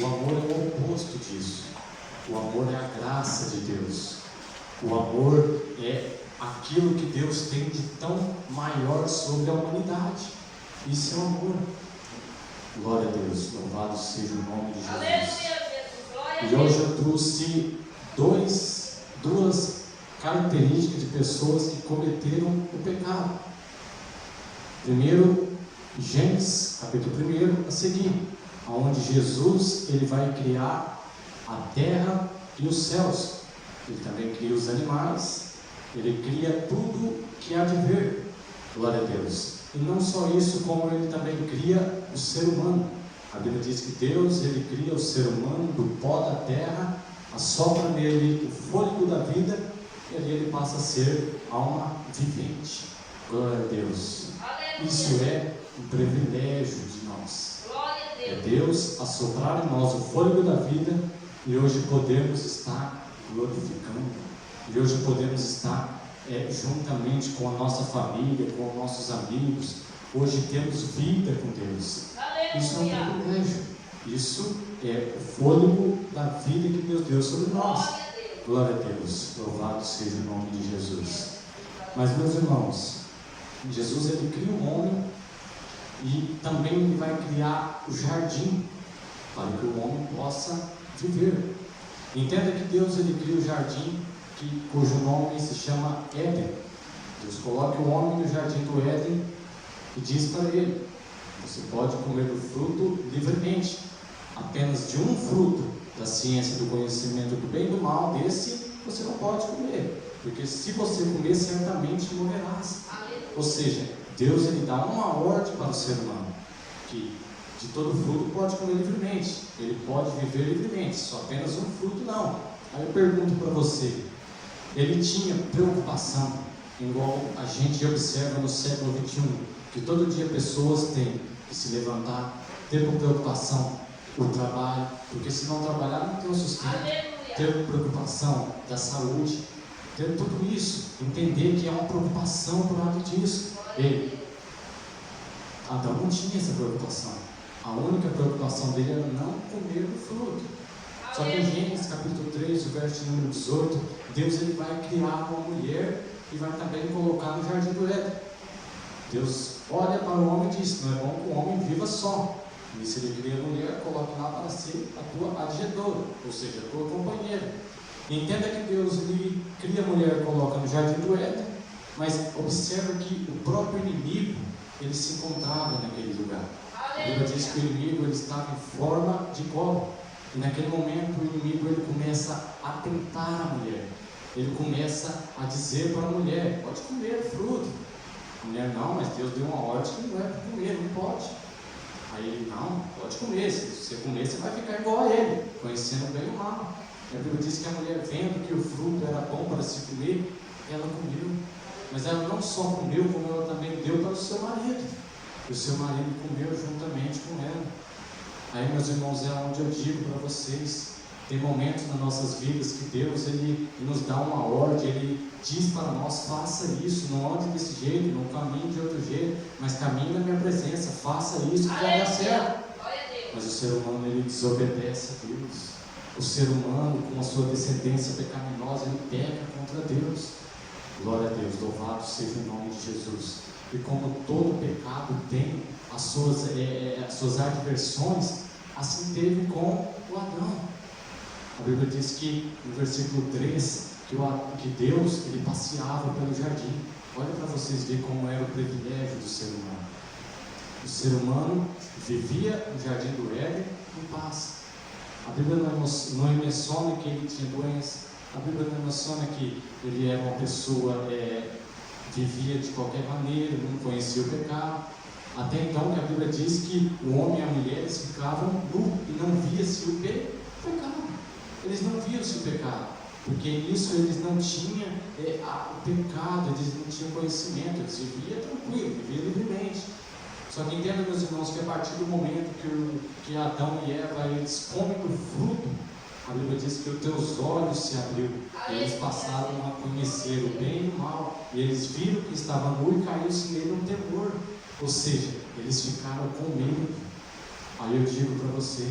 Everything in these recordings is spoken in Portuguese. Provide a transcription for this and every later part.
O amor é o oposto disso. O amor é a graça de Deus. O amor é aquilo que Deus tem de tão maior sobre a humanidade. Isso é o amor. Glória a Deus, louvado seja o nome de Jesus. E hoje eu trouxe duas características de pessoas que cometeram o pecado. Primeiro, Gênesis, capítulo 1, a seguir, onde Jesus ele vai criar a terra e os céus. Ele também cria os animais, ele cria tudo que há de ver. Glória a Deus. E não só isso, como ele também cria o ser humano. A Bíblia diz que Deus ele cria o ser humano do pó da terra, assopra nele o fôlego da vida, e ali ele passa a ser alma vivente. Glória a Deus. Isso é um privilégio de nós. É Deus assoprar em nós o fôlego da vida, e hoje podemos estar glorificando, e hoje podemos estar juntamente com a nossa família, com os nossos amigos. Hoje temos vida com Deus. Isso é um privilégio. Isso é o fôlego da vida que Deus deu sobre nós. Glória a Deus. Louvado seja o nome de Jesus. Mas, meus irmãos, Jesus ele cria o homem e também ele vai criar o jardim para que o homem possa viver. Entenda que Deus ele cria o jardim cujo nome se chama Éden. Deus coloca o homem no jardim do Éden e diz para ele: você pode comer do fruto livremente, apenas de um fruto da ciência do conhecimento do bem e do mal, desse você não pode comer, porque se você comer, certamente morrerás. Ou seja, Deus ele dá uma ordem para o ser humano, que de todo fruto pode comer livremente, ele pode viver livremente, só apenas um fruto não. Aí eu pergunto para você, ele tinha preocupação, igual a gente observa no século 21, que todo dia pessoas têm que se levantar, ter preocupação por trabalho, porque se não trabalhar não tem o sustento, ter preocupação da saúde, ter tudo isso, entender que é uma preocupação por lado disso. Adão não tinha essa preocupação. A única preocupação dele era não comer do fruto. Só que em Gênesis capítulo 3, o verso número 18, Deus ele vai criar uma mulher e vai também colocar no jardim do Éden. Deus olha para o homem e diz: não é bom que o homem viva só. E se ele cria a mulher, coloque lá para ser a tua adjudadora, ou seja, a tua companheira. E entenda que Deus ele cria a mulher e coloca no jardim do Éden, mas observa que o próprio inimigo ele se encontrava naquele lugar. A Bíblia diz que o inimigo ele estava em forma de cobra. E naquele momento o inimigo ele começa a tentar a mulher. Ele começa a dizer para a mulher: pode comer o fruto. A mulher: não, mas Deus deu uma ordem que não é para comer, não pode. Aí ele: não, pode comer, se você comer você vai ficar igual a ele, conhecendo bem o mal. E a Bíblia diz que a mulher, vendo que o fruto era bom para se comer, ela comeu. Mas ela não só comeu, como ela também deu para o seu marido. E o seu marido comeu juntamente com ela. Aí, meus irmãos, é onde eu digo para vocês, tem momentos nas nossas vidas que Deus ele nos dá uma ordem, ele diz para nós: faça isso, não ande desse jeito, não caminhe de outro jeito, mas caminhe na minha presença, faça isso que vai dar certo. Mas o ser humano ele desobedece a Deus. O ser humano, com a sua descendência pecaminosa, ele peca contra Deus. Glória a Deus, louvado seja o nome de Jesus. E como todo pecado tem as suas adversões, assim teve com o Adão. A Bíblia diz que no versículo 3, que Deus ele passeava pelo jardim. Olha para vocês verem como era o privilégio do ser humano. O ser humano vivia no jardim do Éden em paz. A Bíblia não menciona que ele tinha doença. A Bíblia não menciona que ele era uma pessoa, vivia de qualquer maneira, não conhecia o pecado. Até então que a Bíblia diz que o homem e a mulher eles ficavam nu e não via-se o pecado. Eles não viam-se o pecado, porque nisso eles não tinham o pecado, eles não tinham conhecimento, eles viviam tranquilo, viviam livremente. Só que entenda, meus irmãos, que a partir do momento que Adão e Eva eles comem do fruto, a Bíblia diz que os teus olhos se abriu, e eles passaram a conhecer o bem e o mal, e eles viram que estava nu e caiu-se nele um temor, ou seja, eles ficaram com medo. Aí eu digo para você,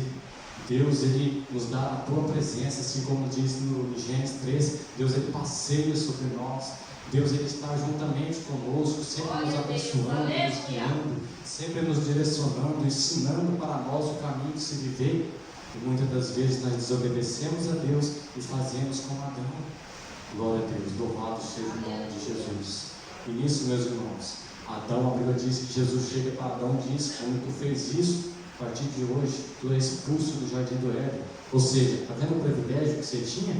Deus, Ele nos dá a tua presença, assim como diz no Gênesis 3, Deus, Ele passeia sobre nós. Deus, Ele está juntamente conosco, sempre nos abençoando, nos guiando, sempre nos direcionando, ensinando para nós o caminho de se viver. E muitas das vezes nós desobedecemos a Deus e fazemos como Adão. Glória a Deus, louvado seja o nome de Jesus. E nisso, meus irmãos, Adão, a Bíblia diz que Jesus chega para Adão e diz: quando tu fez isso, a partir de hoje, tu é expulso do jardim do Éden. Ou seja, está vendo o privilégio que você tinha?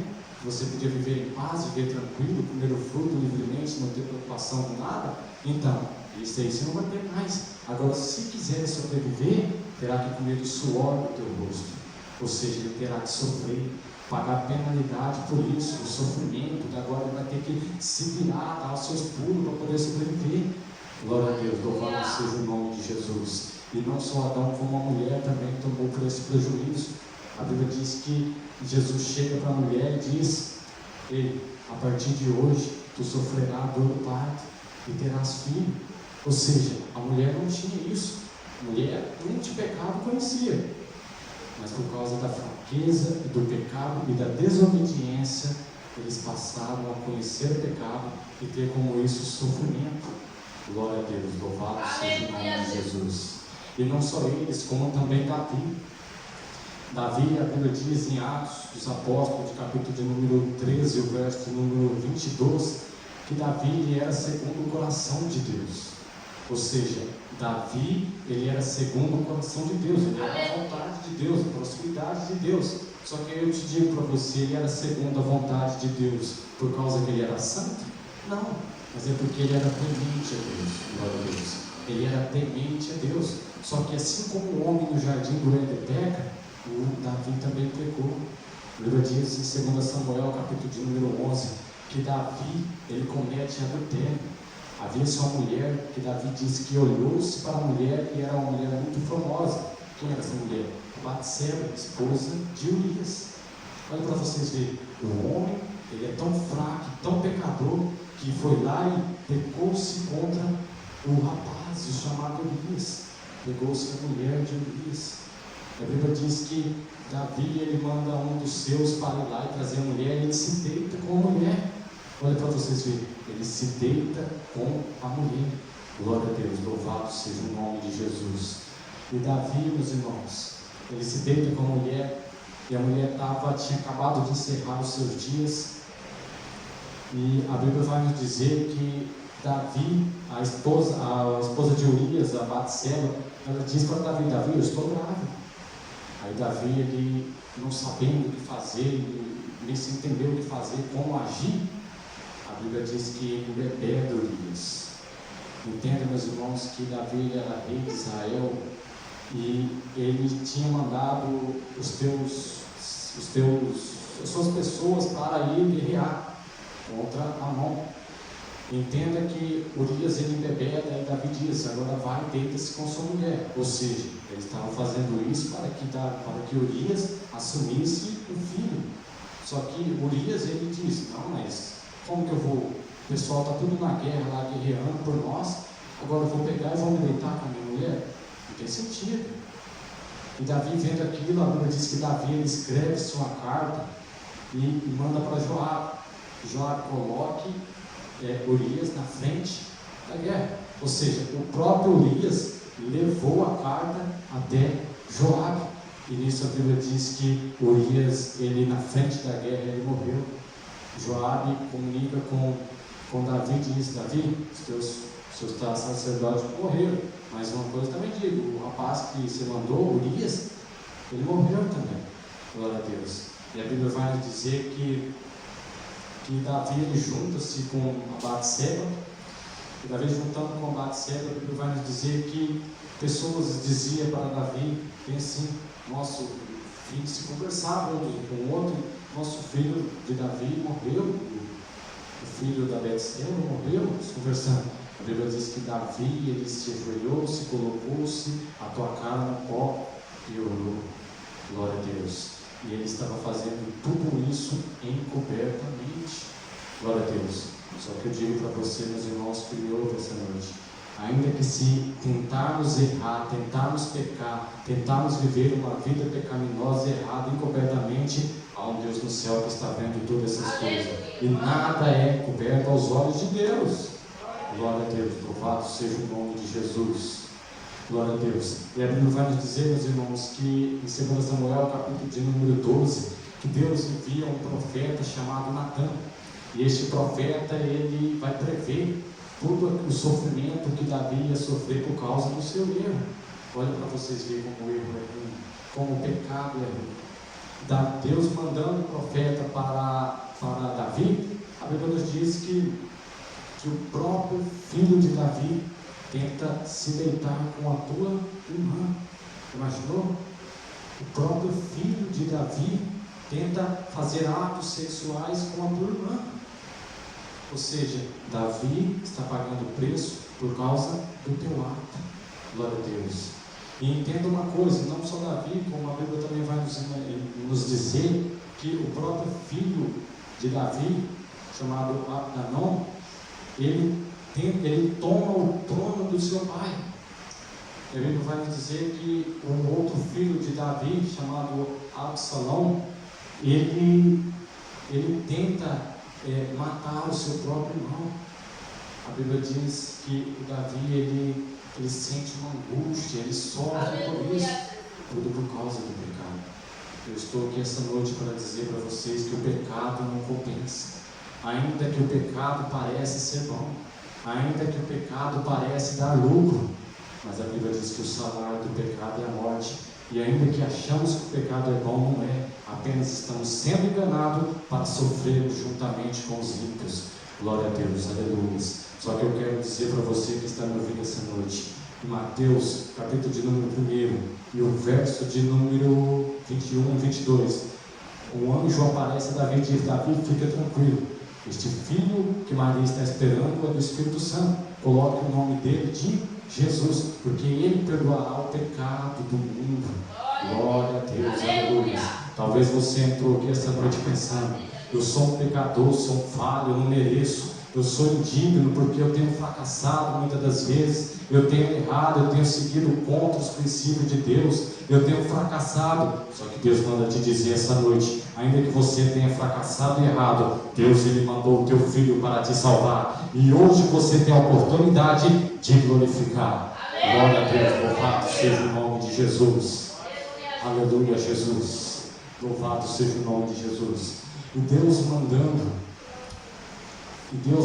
Você podia viver em paz, viver tranquilo, comer o fruto livremente, não ter preocupação com nada? Então, isso aí você não vai ter mais. Agora, se quiser sobreviver, terá que comer do suor do teu rosto. Ou seja, ele terá que sofrer, pagar penalidade por isso, o sofrimento. Agora ele vai ter que se virar, dar os seus pulos para poder sobreviver. Glória a Deus, louvado seja o nome de Jesus. E não só Adão, como a mulher também tomou por esse prejuízo. A Bíblia diz que Jesus chega para a mulher e diz: ei, a partir de hoje tu sofrerás dor do parto e terás filho. Ou seja, a mulher não tinha isso. A mulher nem de pecado conhecia, mas por causa da fraqueza e do pecado e da desobediência, eles passaram a conhecer o pecado e ter como isso sofrimento. Glória a Deus, louvado seja o nome de Jesus. E não só eles, como também Davi. Davi, a Bíblia diz em Atos dos Apóstolos, de capítulo de número 13, o verso de número 22, que Davi ele era segundo o coração de Deus. Ou seja, Davi, ele era segundo o coração de Deus, ele era a vontade de Deus, a proximidade de Deus. Só que eu te digo para você, ele era segundo a vontade de Deus por causa que ele era santo? Não, mas é porque ele era temente a Deus. Glória a Deus. Ele era temente a Deus. Só que assim como o homem no jardim do Éden peca, o Davi também pecou. A Bíblia diz em 2 Samuel, capítulo de número 11, que Davi, ele comete adultério. Havia uma mulher que Davi disse que olhou-se para a mulher e era uma mulher muito famosa. Quem era essa mulher? Batseba, esposa de Urias. Olha para vocês verem, o homem, ele é tão fraco, tão pecador, que foi lá e pecou-se contra o rapaz, o chamado Urias. Pegou-se a mulher de Urias. A Bíblia diz que Davi, ele manda um dos seus para ir lá e trazer a mulher, e ele se deita com a mulher. Olha para vocês verem, ele se deita com a mulher. Glória a Deus, louvado seja o nome de Jesus. E Davi, meus irmãos, ele se deita com a mulher, e a mulher tinha acabado de encerrar os seus dias. E a Bíblia vai nos dizer que Davi, a esposa de Urias, a Batseba, ela diz para Davi: Davi, eu estou grávida. Aí Davi, ele não sabendo o que fazer, nem se entendeu o que fazer, como agir, a Bíblia diz que ele rebelde Urias. Entenda, meus irmãos, que Davi era rei de Israel e ele tinha mandado as suas pessoas para ir guerrear contra Amon. Entenda que Urias ele embebeda e Davi diz: agora vai e deita-se com sua mulher. Ou seja, eles estavam fazendo isso para que Urias assumisse o filho. Só que Urias ele diz: não, mas como que eu vou? O pessoal está tudo na guerra lá guerreando por nós, agora eu vou pegar e vou me deitar com a minha mulher? Não tem sentido. E Davi, vendo aquilo, a Bíblia diz que Davi ele escreve sua carta e manda para Joabe. Joabe coloque Urias na frente da guerra. Ou seja, o próprio Urias levou a carta até Joabe. E nisso a Bíblia diz que Urias, ele na frente da guerra, ele morreu. Joabe comunica com Davi e diz: Davi, seus sacerdotes morreram. Mas uma coisa também digo: o rapaz que você mandou, Urias, ele morreu também. Glória a Deus. E a Bíblia vai nos dizer que Davi ele junta-se com a Batseba. E Davi juntando com a Batseba, a Bíblia vai nos dizer que pessoas diziam para Davi, bem assim: nosso filho se conversava um com o outro, nosso filho de Davi morreu, o filho da Batseba morreu, se conversando. A Bíblia diz que Davi ele se ajoelhou, se colocou-se, atou a cara no pó e orou. Glória a Deus. E ele estava fazendo tudo isso encobertamente. Glória a Deus. Só que eu digo para você, meus irmãos, que me ouvem essa noite: Ainda que se tentarmos errar, tentarmos pecar, tentarmos viver uma vida pecaminosa, errada, encobertamente, há um Deus no céu que está vendo todas essas coisas. E nada é coberto aos olhos de Deus. Glória a Deus, louvado seja o nome de Jesus. Glória a Deus. E a Bíblia vai nos dizer, meus irmãos, que em 2 Samuel, capítulo de número 12, que Deus envia um profeta chamado Natã. E este profeta, ele vai prever todo o sofrimento que Davi ia sofrer por causa do seu erro. Olha para vocês verem como o erro é ruim, como o pecado é ruim. Deus mandando o profeta para Davi, a Bíblia nos diz que o próprio filho de Davi tenta se deitar com a tua irmã. Imaginou? O próprio filho de Davi tenta fazer atos sexuais com a tua irmã. Ou seja, Davi está pagando o preço por causa do teu ato. Glória a Deus. E entenda uma coisa, não só Davi, como a Bíblia também vai nos dizer que o próprio filho de Davi, chamado Absalão, ele toma o trono do seu pai. A Bíblia vai nos dizer que um outro filho de Davi, chamado Absalão, ele tenta matar o seu próprio irmão. A Bíblia diz que o Davi, ele sente uma angústia, ele sofre por isso, tudo por causa do pecado. Eu estou aqui essa noite para dizer para vocês que o pecado não compensa. Ainda que o pecado pareça ser bom, ainda que o pecado pareça dar lucro, mas a Bíblia diz que o salário do pecado é a morte. E ainda que achamos que o pecado é bom, não é. Apenas estamos sendo enganados para sofrer juntamente com os ímpios. Glória a Deus, aleluia. Só que eu quero dizer para você que está me ouvindo essa noite, em Mateus, capítulo de número 1, e o verso de número 21 e 22, um anjo aparece a Davi e diz: Davi, fica tranquilo, este filho que Maria está esperando é do Espírito Santo, coloque o nome dele de Jesus, porque ele perdoará o pecado do mundo. Glória a Deus, aleluia. Talvez você entrou aqui essa noite pensando: eu sou um pecador, sou um falho, eu não mereço, eu sou indigno porque eu tenho fracassado muitas das vezes, eu tenho errado, eu tenho seguido contra os princípios de Deus, eu tenho fracassado. Só que Deus manda te dizer essa noite: ainda que você tenha fracassado e errado, Deus ele mandou o teu filho para te salvar, e hoje você tem a oportunidade de glorificar. Glória a Deus, louvado seja o nome de Jesus. Aleluia, Jesus. Louvado seja o nome de Jesus. E Deus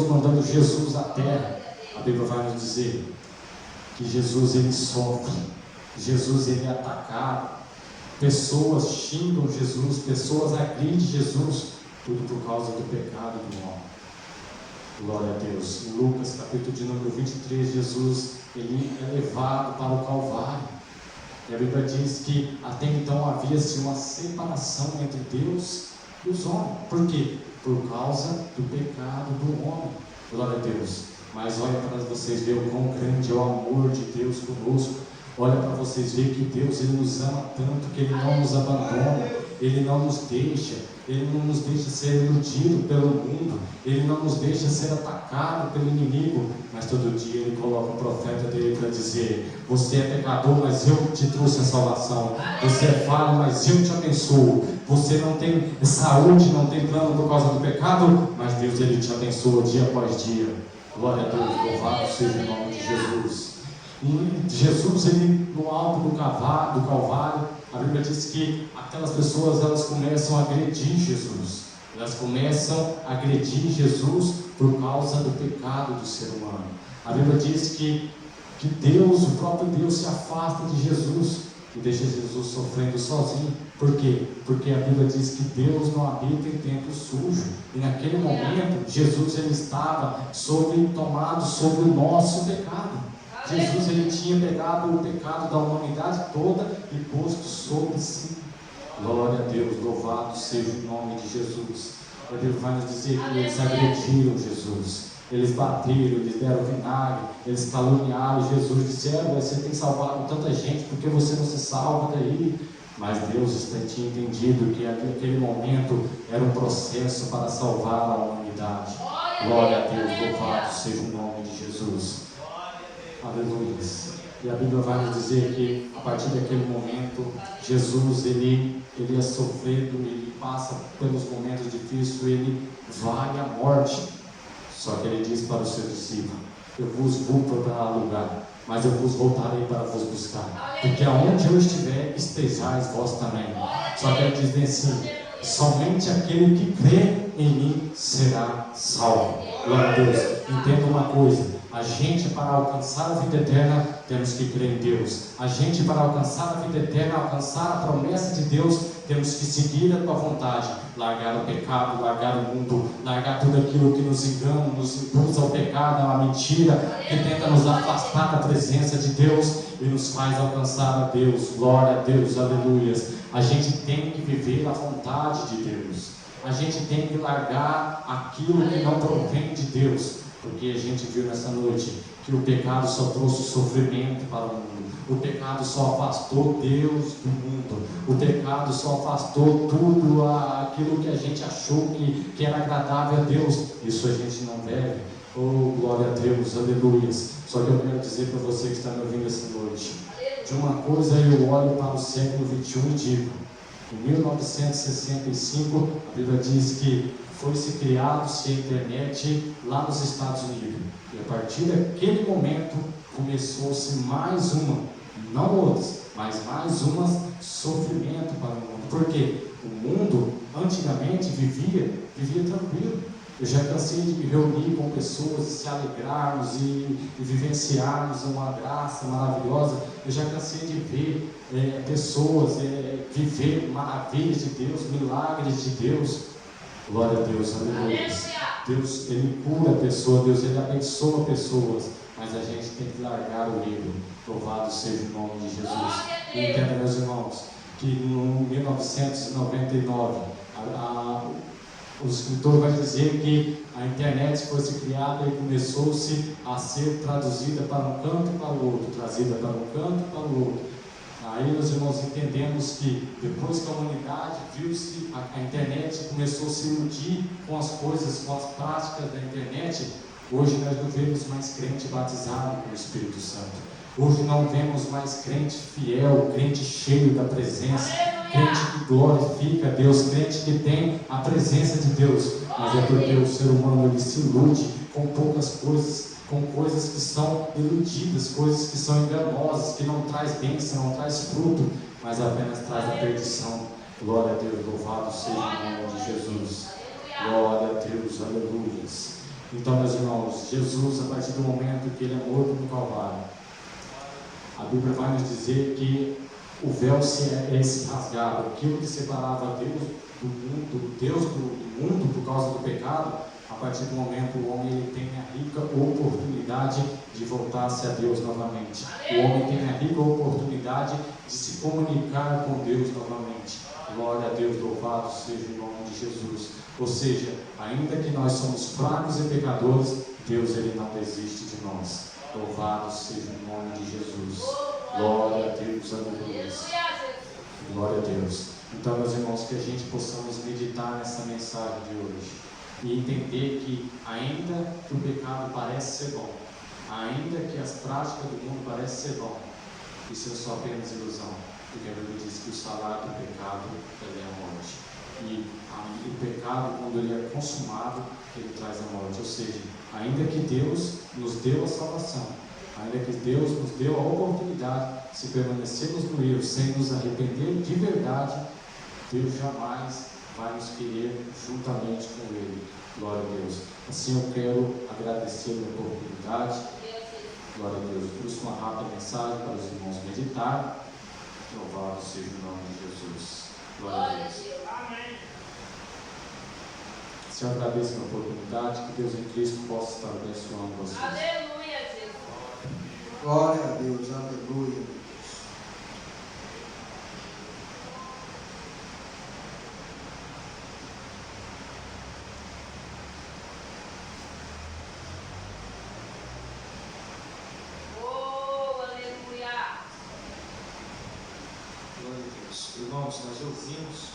mandando Jesus à terra, a Bíblia vai nos dizer que Jesus ele sofre, Jesus ele é atacado, pessoas xingam Jesus, pessoas agridem Jesus, tudo por causa do pecado do homem. Glória a Deus. Em Lucas capítulo de número 23, Jesus ele é levado para o Calvário. E a Bíblia diz que até então havia-se uma separação entre Deus e os homens. Por quê? Por causa do pecado do homem. Glória a Deus. Mas olha para vocês verem o quão grande é o amor de Deus conosco. Olha para vocês verem que Deus ele nos ama tanto que Ele não nos abandona, Ele não nos deixa, Ele não nos deixa ser iludido pelo mundo, Ele não nos deixa ser atacado pelo inimigo, mas todo dia Ele coloca um profeta dele para dizer: você é pecador, mas eu te trouxe a salvação, você é falho, mas eu te abençoo, você não tem saúde, não tem plano por causa do pecado, mas Deus ele te abençoa dia após dia. Glória a Deus, louvado seja o nome de Jesus. E Jesus, ele, no alto do Calvário, a Bíblia diz que aquelas pessoas elas começam a agredir Jesus. Elas começam a agredir Jesus por causa do pecado do ser humano. A Bíblia diz que Deus, o próprio Deus, se afasta de Jesus e deixa Jesus sofrendo sozinho. Por quê? Porque a Bíblia diz que Deus não habita em templo sujo. E naquele momento, Jesus ele estava tomado sobre o nosso pecado. Jesus ele tinha pegado o pecado da humanidade toda e posto sobre si. Glória a Deus, louvado seja o nome de Jesus. A Bíblia vai nos dizer que eles agrediram Jesus, eles bateram, eles deram vinagre, eles caluniaram Jesus, disseram: você tem salvado tanta gente, por que você não se salva daí? Mas Deus tinha entendido que aquele momento era um processo para salvar a humanidade. Glória a Deus, louvado seja o nome de Jesus. Aleluia. E a Bíblia vai nos dizer que a partir daquele momento, Jesus, ele é sofrido, ele passa pelos momentos difíceis, ele vai à morte. Só que ele diz para os seus discípulos: eu vos vou preparar lugar, mas eu vos voltarei para vos buscar, porque aonde eu estiver, estejais vós também. Só que ele diz assim: somente aquele que crê em mim será salvo. Glória a Deus. Entenda uma coisa: a gente, para alcançar a vida eterna, temos que crer em Deus. A gente, para alcançar a vida eterna, alcançar a promessa de Deus, temos que seguir a tua vontade, largar o pecado, largar o mundo, largar tudo aquilo que nos engana, nos induz ao pecado, à mentira, que tenta nos afastar da presença de Deus e nos faz alcançar a Deus. Glória a Deus, aleluias. A gente tem que viver a vontade de Deus. A gente tem que largar aquilo que não provém de Deus, porque a gente viu nessa noite que o pecado só trouxe sofrimento para o mundo. O pecado só afastou Deus do mundo. O pecado só afastou tudo aquilo que a gente achou que era agradável a Deus. Isso a gente não deve. Oh, glória a Deus, aleluia. Só que eu quero dizer para você que está me ouvindo essa noite, de uma coisa eu olho para o século XXI e digo: em 1965, a Bíblia diz que foi-se criado-se a internet lá nos Estados Unidos. E a partir daquele momento, começou-se mais uma, não outras, mas mais uma sofrimento para o mundo. Porque o mundo, antigamente, vivia tranquilo. Eu já cansei de me reunir com pessoas e se alegrarmos e vivenciarmos uma graça maravilhosa. Eu já cansei de ver pessoas viver maravilhas de Deus, milagres de Deus. Glória a Deus, aleluia. Deus, Ele cura a pessoa, Deus, Ele abençoa pessoas, mas a gente tem que largar o erro. Louvado seja o nome de Jesus. E entenda, meus irmãos, que em 1999, o escritor vai dizer que a internet foi criada e começou-se a ser traduzida para um canto e para o outro, trazida para um canto e para o outro. Aí, meus irmãos, entendemos que depois que a humanidade viu-se, a internet começou a se iludir com as coisas, com as práticas da internet. Hoje nós não vemos mais crente batizado com o Espírito Santo. Hoje não vemos mais crente fiel, crente cheio da presença, crente que glorifica a Deus, crente que tem a presença de Deus. Mas é porque o ser humano ele se ilude com poucas coisas, com coisas que são iludidas, coisas que são enganosas, que não traz bênção, não traz fruto, mas apenas traz a perdição. Glória a Deus, louvado seja o nome de Jesus. Glória a Deus, aleluia. Então, meus irmãos, Jesus, a partir do momento que Ele é morto no Calvário, a Bíblia vai nos dizer que o véu se rasgado, aquilo que separava Deus do mundo, Deus do mundo por causa do pecado. A partir do momento o homem ele tem a rica oportunidade de voltar-se a Deus novamente. O homem tem a rica oportunidade de se comunicar com Deus novamente. Glória a Deus, louvado seja o nome de Jesus. Ou seja, ainda que nós somos fracos e pecadores, Deus ele não desiste de nós. Louvado seja o nome de Jesus. Glória a Deus, aleluia. Glória a Deus. Então, meus irmãos, que a gente possamos meditar nessa mensagem de hoje e entender que ainda que o pecado parece ser bom, ainda que as práticas do mundo parecem ser bom, isso é só apenas ilusão, porque a Bíblia diz que o salário do pecado é a morte. E o pecado, quando ele é consumado, ele traz a morte. Ou seja, ainda que Deus nos deu a salvação, ainda que Deus nos deu a oportunidade, se permanecermos no erro sem nos arrepender de verdade, Deus jamais vai nos querer juntamente com Ele. Glória a Deus. Assim eu quero agradecer a oportunidade. Glória a Deus. Trouxe uma rápida mensagem para os irmãos meditar. Louvado seja o nome de Jesus. Glória a Deus. Amém. Senhor, agradeço a oportunidade, que Deus em Cristo possa estar abençoando vocês. Aleluia, Jesus. Glória a Deus, aleluia. Oh, aleluia. Glória a Deus. Irmãos, nós ouvimos